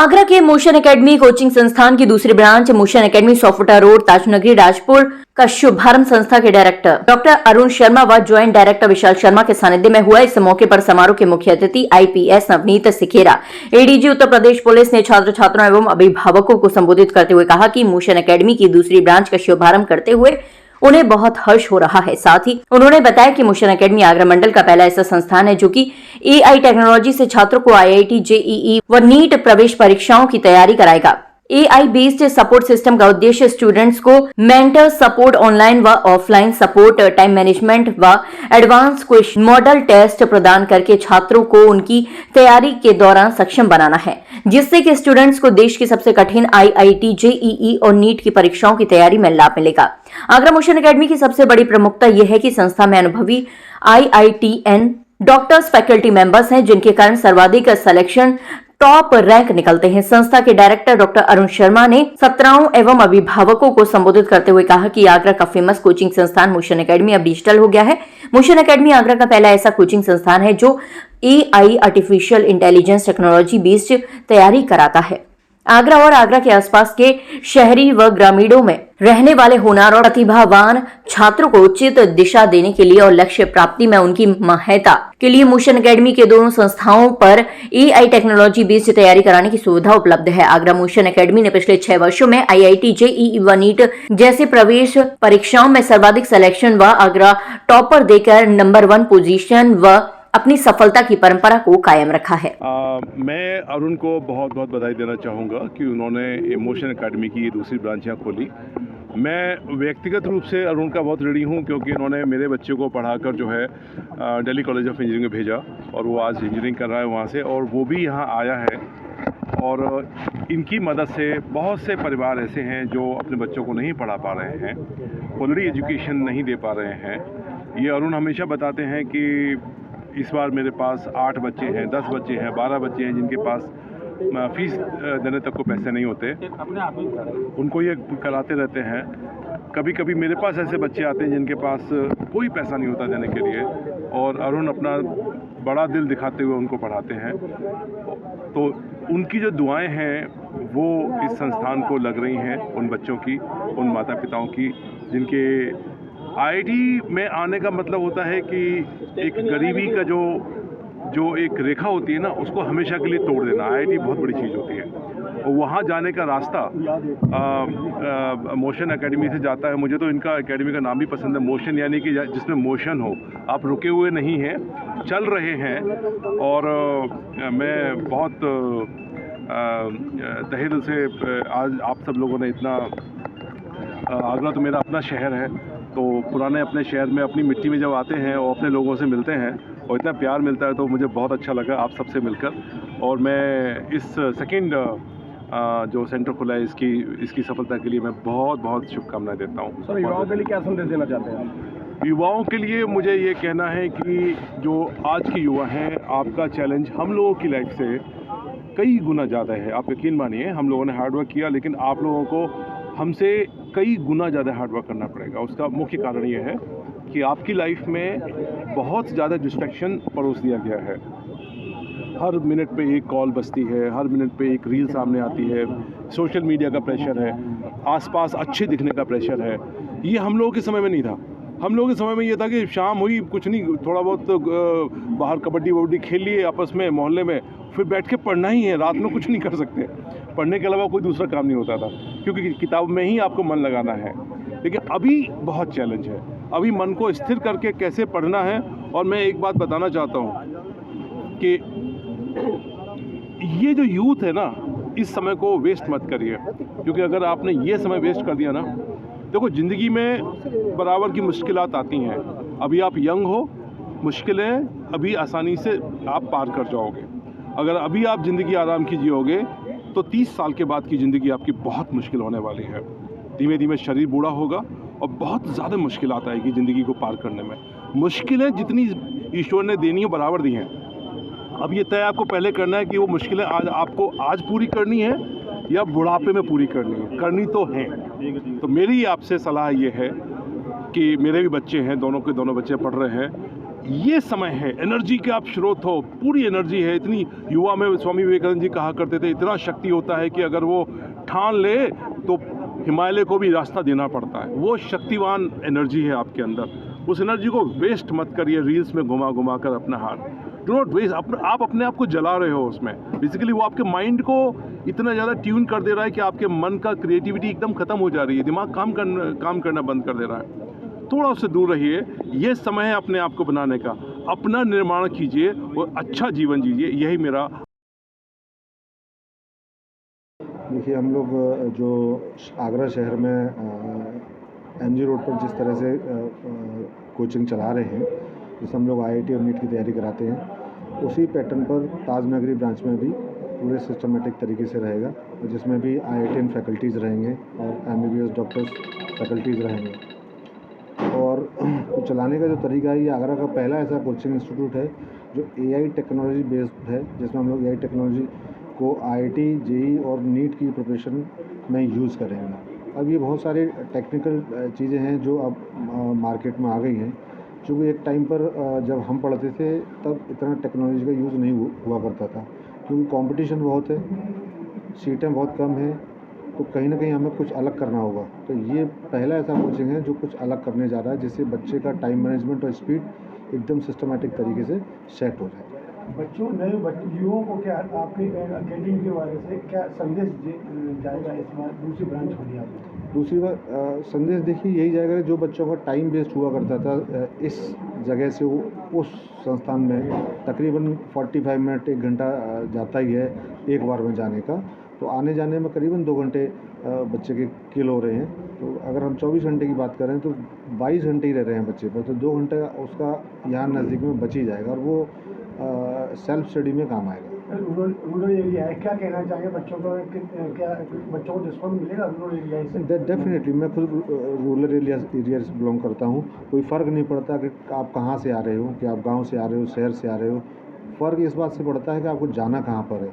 आगरा के motion academy coaching संस्थान की दूसरी branch motion academy software road ताजनगरी राजपुर का शुभारंभ संस्था के डायरेक्टर डॉक्टर अरुण शर्मा व ज्वाइंट डायरेक्टर विशाल शर्मा के सानिध्य में हुआ। इस मौके पर समारोह के मुख्य अतिथि IPS Navneet सिखेरा, ADG Uttar Pradesh police ने छात्र छात्राओं एवं अभिभावकों को संबोधित करते हुए कहा कि मोशन एकेडमी की दूसरी ब्रांच का शुभारंभ करते हुए उन्हें बहुत हर्ष हो रहा है। साथ ही उन्होंने बताया कि मोशन एकेडमी आगरा मंडल का पहला ऐसा संस्थान है जो कि एआई टेक्नोलॉजी से छात्रों को आईआईटी, जेईई व नीट प्रवेश परीक्षाओं की तैयारी कराएगा। एआई बेस्ड सपोर्ट सिस्टम का उद्देश्य स्टूडेंट्स को मेंटर सपोर्ट, ऑनलाइन व ऑफलाइन सपोर्ट, टाइम मैनेजमेंट व एडवांस क्वेश्चन मॉडल टेस्ट प्रदान करके छात्रों को उनकी तैयारी के दौरान सक्षम बनाना है, जिससे कि स्टूडेंट्स को देश की सबसे कठिन आईआईटी, जेईई और नीट की परीक्षाओं की तैयारी में लाभ मिलेगा। आगरा मोशन एकेडमी की सबसे बड़ी प्रमुखता यह है कि संस्था में अनुभवी आईआईटीएन डॉक्टर्स, फैकल्टी मेंबर्स हैं, जिनके कारण सर्वाधिक सिलेक्शन टॉप रैंक निकलते हैं। संस्था के डायरेक्टर डॉक्टर अरुण शर्मा ने छात्राओं एवं अभिभावकों को संबोधित करते हुए कहा कि आगरा का फेमस कोचिंग संस्थान मोशन एकेडमी अब डिजिटल हो गया है। मोशन एकेडमी आगरा का पहला ऐसा कोचिंग संस्थान है जो AI, artificial intelligence technology based तैयारी कराता है। आगरा और आगरा के आसपास के शहरी व ग्रामीणों में रहने वाले होनहार और प्रतिभावान छात्रों को उचित दिशा देने के लिए और लक्ष्य प्राप्ति में उनकी सहायता के लिए मोशन एकेडमी के दोनों संस्थाओं पर एआई टेक्नोलॉजी बेस्ड तैयारी कराने की सुविधा उपलब्ध है। आगरा मोशन एकेडमी ने पिछले 6 वर्षों में आईआईटी, जेईई व नीट जैसे प्रवेश परीक्षाओं में सर्वाधिक सिलेक्शन व आगरा टॉपर देकर नंबर 1 पोजीशन व अपनी सफलता की परंपरा को कायम रखा है। मैं अरुण को बहुत बहुत बधाई देना चाहूँगा कि उन्होंने मोशन एकेडमी की दूसरी ब्रांच यहाँ खोली। मैं व्यक्तिगत रूप से अरुण का बहुत ऋणी हूँ, क्योंकि इन्होंने मेरे बच्चे को पढ़ाकर जो है दिल्ली कॉलेज ऑफ इंजीनियरिंग में भेजा और वो आज इंजीनियरिंग कर रहा है वहाँ से, और वो भी यहाँ आया है। और इनकी मदद से बहुत से परिवार ऐसे हैं जो अपने बच्चों को नहीं पढ़ा पा रहे हैं, क्वालिटी एजुकेशन नहीं दे पा रहे हैं। ये अरुण हमेशा बताते हैं कि इस बार मेरे पास 8 बच्चे हैं, 10 बच्चे हैं, 12 बच्चे हैं जिनके पास फीस देने तक को पैसे नहीं होते, उनको ये कराते रहते हैं। कभी कभी मेरे पास ऐसे बच्चे आते हैं जिनके पास कोई पैसा नहीं होता देने के लिए, और अरुण अपना बड़ा दिल दिखाते हुए उनको पढ़ाते हैं। तो उनकी जो दुआएं हैं वो इस संस्थान को लग रही हैं, उन बच्चों की, उन माता पिताओं की जिनके आईआईटी में आने का मतलब होता है कि एक गरीबी का जो एक रेखा होती है ना, उसको हमेशा के लिए तोड़ देना। आईआईटी बहुत बड़ी चीज़ होती है, और वहाँ जाने का रास्ता मोशन एकेडमी से जाता है। मुझे तो इनका एकेडमी का नाम भी पसंद है, मोशन, यानी कि जिसमें मोशन हो, आप रुके हुए नहीं हैं, चल रहे हैं। और मैं बहुत तहे दिल से आज आप सब लोगों ने इतना, आगरा तो मेरा अपना शहर है, तो पुराने अपने शहर में अपनी मिट्टी में जब आते हैं और अपने लोगों से मिलते हैं और इतना प्यार मिलता है, तो मुझे बहुत अच्छा लगा आप सबसे मिलकर। और मैं इस सेकंड जो सेंटर खुला है इसकी सफलता के लिए मैं बहुत बहुत शुभकामनाएं देता हूँ। सर, युवाओं के लिए क्या संदेश देना चाहते हैं आप? युवाओं के लिए मुझे ये कहना है कि जो आज के युवा हैं, आपका चैलेंज हम लोगों की लाइफ से कई गुना ज़्यादा है। आप यकीन मानिए, हम लोगों ने हार्डवर्क किया, लेकिन आप लोगों को हमसे कई गुना ज़्यादा हार्डवर्क करना पड़ेगा। उसका मुख्य कारण ये है कि आपकी लाइफ में बहुत ज़्यादा डिस्ट्रैक्शन परोस दिया गया है। हर मिनट पे एक कॉल बजती है, हर मिनट पे एक रील सामने आती है, सोशल मीडिया का प्रेशर है, आसपास अच्छे दिखने का प्रेशर है। ये हम लोगों के समय में नहीं था। हम लोगों के समय में ये था कि शाम हुई, कुछ नहीं, थोड़ा बहुत बाहर कबड्डी वबड्डी खेल लिए आपस में मोहल्ले में, फिर बैठ के पढ़ना ही है। रात में कुछ नहीं कर सकते, पढ़ने के अलावा कोई दूसरा काम नहीं होता था, क्योंकि किताब में ही आपको मन लगाना है। लेकिन अभी बहुत चैलेंज है, अभी मन को स्थिर करके कैसे पढ़ना है। और मैं एक बात बताना चाहता हूँ कि ये जो यूथ है ना, इस समय को वेस्ट मत करिए, क्योंकि अगर आपने ये समय वेस्ट कर दिया ना, देखो ज़िंदगी में बराबर की मुश्किलात आती हैं। अभी आप यंग हो, मुश्किलें अभी आसानी से आप पार कर जाओगे। अगर अभी आप ज़िंदगी आराम की जियोगे तो 30 साल के बाद की ज़िंदगी आपकी बहुत मुश्किल होने वाली है। धीमे धीमे शरीर बूढ़ा होगा और बहुत ज़्यादा मुश्किलात आएगी ज़िंदगी को पार करने में। मुश्किलें जितनी ईश्वर ने देनी है बराबर दी हैं। अब ये तय आपको पहले करना है कि वो मुश्किलें आपको आज पूरी करनी है या बुढ़ापे में पूरी करनी है। करनी तो है। तो मेरी आपसे सलाह ये है कि मेरे भी बच्चे हैं, दोनों के दोनों बच्चे पढ़ रहे हैं, ये समय है, एनर्जी के आप स्रोत हो, पूरी एनर्जी है इतनी। युवा में स्वामी विवेकानंद जी कहा करते थे इतना शक्ति होता है कि अगर वो ठान ले तो हिमालय को भी रास्ता देना पड़ता है। वो शक्तिवान एनर्जी है आपके अंदर। उस एनर्जी को वेस्ट मत करिए रील्स में घुमा घुमा कर अपना हाथ। Do not waste. आप अपने आप को जला रहे हो उसमें। बेसिकली वो आपके माइंड को इतना ज़्यादा ट्यून कर दे रहा है कि आपके मन का क्रिएटिविटी एकदम ख़त्म हो जा रही है। दिमाग काम करना बंद कर दे रहा है। थोड़ा उससे दूर रहिए। ये समय है अपने आप को बनाने का। अपना निर्माण कीजिए और अच्छा जीवन जीजिए। यही मेरा। देखिए, हम लोग जो आगरा शहर में MG रोड पर जिस तरह से कोचिंग चला रहे हैं, जिसमें हम लोग IIT और नीट की तैयारी कराते हैं, उसी पैटर्न पर ताजनगरी ब्रांच में भी पूरे सिस्टमेटिक तरीके से रहेगा, जिसमें भी IITian फैकल्टीज़ रहेंगे और MBBS डॉक्टर्स फैकल्टीज़ रहेंगे। और चलाने का जो तरीका है, ये आगरा का पहला ऐसा कोचिंग इंस्टीट्यूट है जो AI टेक्नोलॉजी बेस्ड है, जिसमें हम लोग AI टेक्नोलॉजी को IIT, JEE और नीट की प्रिपरेशन में यूज़ करेंगे। अब ये बहुत सारी टेक्निकल चीज़ें हैं जो अब मार्केट में आ गई हैं, क्योंकि एक टाइम पर जब हम पढ़ते थे तब इतना टेक्नोलॉजी का यूज़ नहीं हुआ करता था, क्योंकि कंपटीशन बहुत है, सीटें बहुत कम हैं, तो कहीं ना कहीं हमें कुछ अलग करना होगा। तो ये पहला ऐसा कोचिंग है जो कुछ अलग करने जा रहा है, जिससे बच्चे का टाइम मैनेजमेंट और स्पीड एकदम सिस्टमेटिक तरीके से सेट हो जाए। बच्चों युवाओं को क्या आपके अकेडमी के बारे से क्या संदेश जाएगा इस बार दूसरी ब्रांच खोली आपने? दूसरी बार संदेश देखिए यही जाएगा, जो बच्चों का टाइम वेस्ट हुआ करता था इस जगह से वो उस संस्थान में तकरीबन 45 मिनट 1 घंटा जाता ही है एक बार में जाने का, तो आने जाने में करीबन 2 घंटे बच्चे के किल हो रहे हैं। तो अगर हम 24 घंटे की बात करें तो 22 घंटे ही रह रहे हैं बच्चे पर, तो 2 घंटे उसका यहाँ नज़दीक में बच ही जाएगा और वो सेल्फ स्टडी में काम आएगा। रूरल एरिया है, क्या कहना चाहेंगे बच्चों को? क्या बच्चों को डिस्काउंट मिलेगा रूरल एरिया से? डेफिनेटली। मैं खुद रूरल एरिया से बिलोंग करता हूँ। कोई फ़र्क नहीं पड़ता कि आप कहाँ से आ रहे हो, कि आप गांव से आ रहे हो, शहर से आ रहे हो। फ़र्क इस बात से पड़ता है कि आपको जाना कहाँ पर है।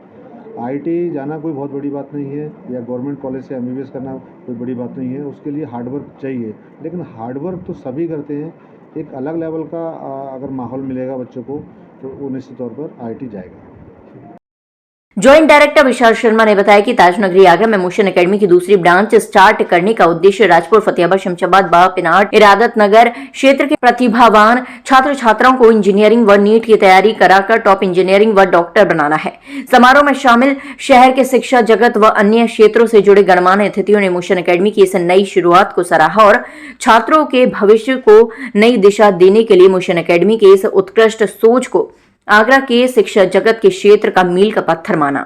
IIT जाना कोई बहुत बड़ी बात नहीं है, या गवर्नमेंट कॉलेज से MBBS करना कोई बड़ी बात नहीं है। उसके लिए हार्डवर्क चाहिए, लेकिन हार्डवर्क तो सभी करते हैं। एक अलग लेवल का अगर माहौल मिलेगा बच्चों को, तो वो निश्चित तौर पर IIT जाएगा। ज्वाइंट डायरेक्टर विशाल शर्मा ने बताया कि ताजनगरी आगरा में मोशन एकेडमी की दूसरी ब्रांच स्टार्ट करने का उद्देश्य राजपुर, फतेहाबाद, शमशाबाद, बापिनाट, इरादत नगर क्षेत्र के प्रतिभावान छात्र छात्राओं को इंजीनियरिंग व नीट की तैयारी कराकर टॉप इंजीनियरिंग व डॉक्टर बनाना है। समारोह में शामिल शहर के शिक्षा जगत व अन्य क्षेत्रों से जुड़े गणमान्य अतिथियों ने मोशन एकेडमी की इस नई शुरुआत को सराहा और छात्रों के भविष्य को नई दिशा देने के लिए मोशन एकेडमी के इस उत्कृष्ट सोच को आगरा के शिक्षा जगत के क्षेत्र का मील का पत्थर माना।